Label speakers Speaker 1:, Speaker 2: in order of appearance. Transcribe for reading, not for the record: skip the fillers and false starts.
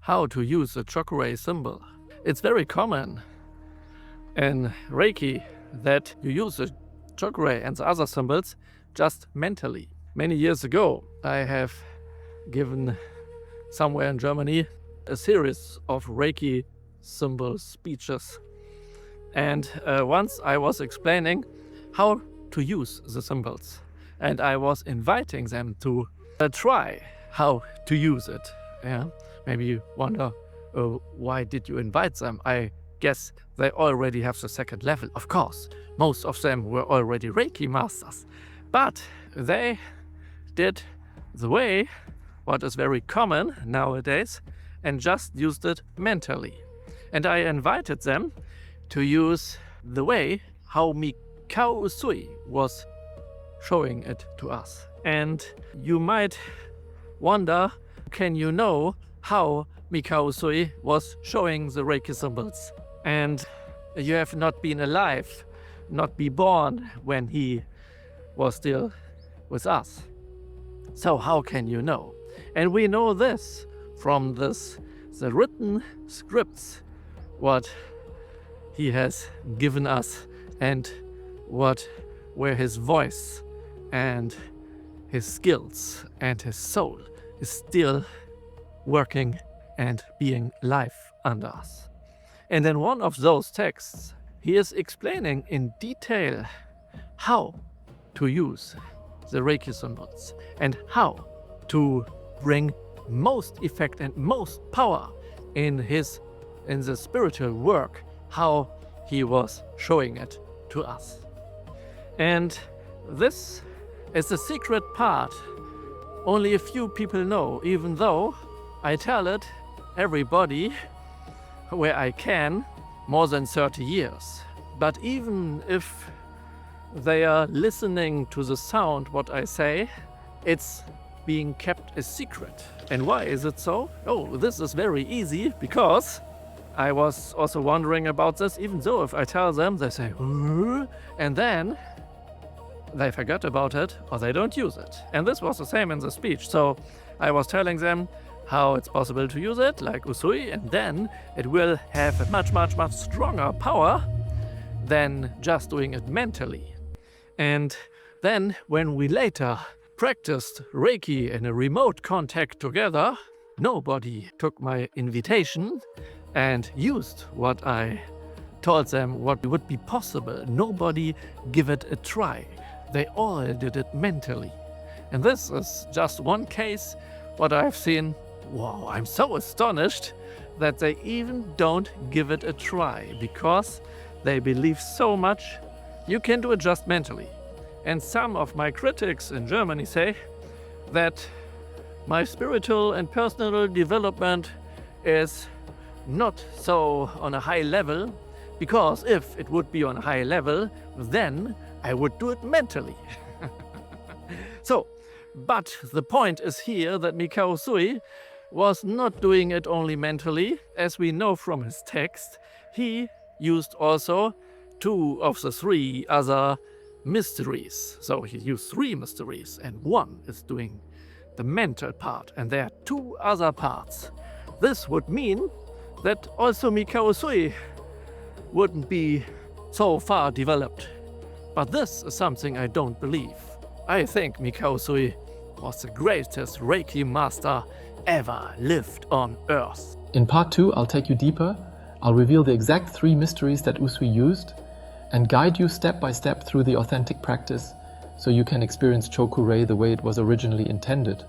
Speaker 1: how to use the Cho Ku Rei symbol. It's very common in Reiki that you use the Cho Ku Rei and the other symbols just mentally. Many years ago, I have given somewhere in Germany a series of Reiki symbol speeches. And once I was explaining how to use the symbols. And I was inviting them to try how to use it. Yeah? Maybe you wonder, why did you invite them? I guess they already have the second level. Of course, most of them were already Reiki masters. But they did the way, what is very common nowadays, and just used it mentally. And I invited them to use the way how Mikao Usui was showing it to us. And you might wonder, can you know how Mikao Usui was showing the Reiki symbols? And you have not been alive, not be born when he was still with us. So how can you know? And we know this from the written scripts, what he has given us and what where his voice and his skills and his soul is still working and being live under us. And in one of those texts, he is explaining in detail how to use the Reiki symbols and how to bring most effect and most power in the spiritual work, how he was showing it to us. And this is the secret part only a few people know, even though I tell it everybody where I can more than 30 years. But even if they are listening to the sound what I say, it's being kept a secret. And why is it so? Oh, this is very easy, because I was also wondering about this, even though if I tell them, they say, and then they forget about it or they don't use it. And this was the same in the speech. So I was telling them how it's possible to use it, like Usui, and then it will have a much, much, much stronger power than just doing it mentally. And then when we later practiced Reiki in a remote contact together, nobody took my invitation and used what I told them what would be possible. Nobody give it a try. They all did it mentally. And this is just one case what I've seen. Wow, I'm so astonished that they even don't give it a try, because they believe so much you can do it just mentally. And some of my critics in Germany say that my spiritual and personal development is not so on a high level, because if it would be on a high level, then I would do it mentally. But the point is here that Mikao Usui was not doing it only mentally. As we know from his text, he used also 2 of the 3 other mysteries. So he used 3 mysteries, and one is doing the mental part, and there are 2 other parts. This would mean that also Mikao Usui wouldn't be so far developed. But this is something I don't believe. I think Mikao Usui was the greatest Reiki master ever lived on Earth.
Speaker 2: In part 2, I'll take you deeper. I'll reveal the exact 3 mysteries that Usui used and guide you step by step through the authentic practice so you can experience Cho Ku Rei the way it was originally intended.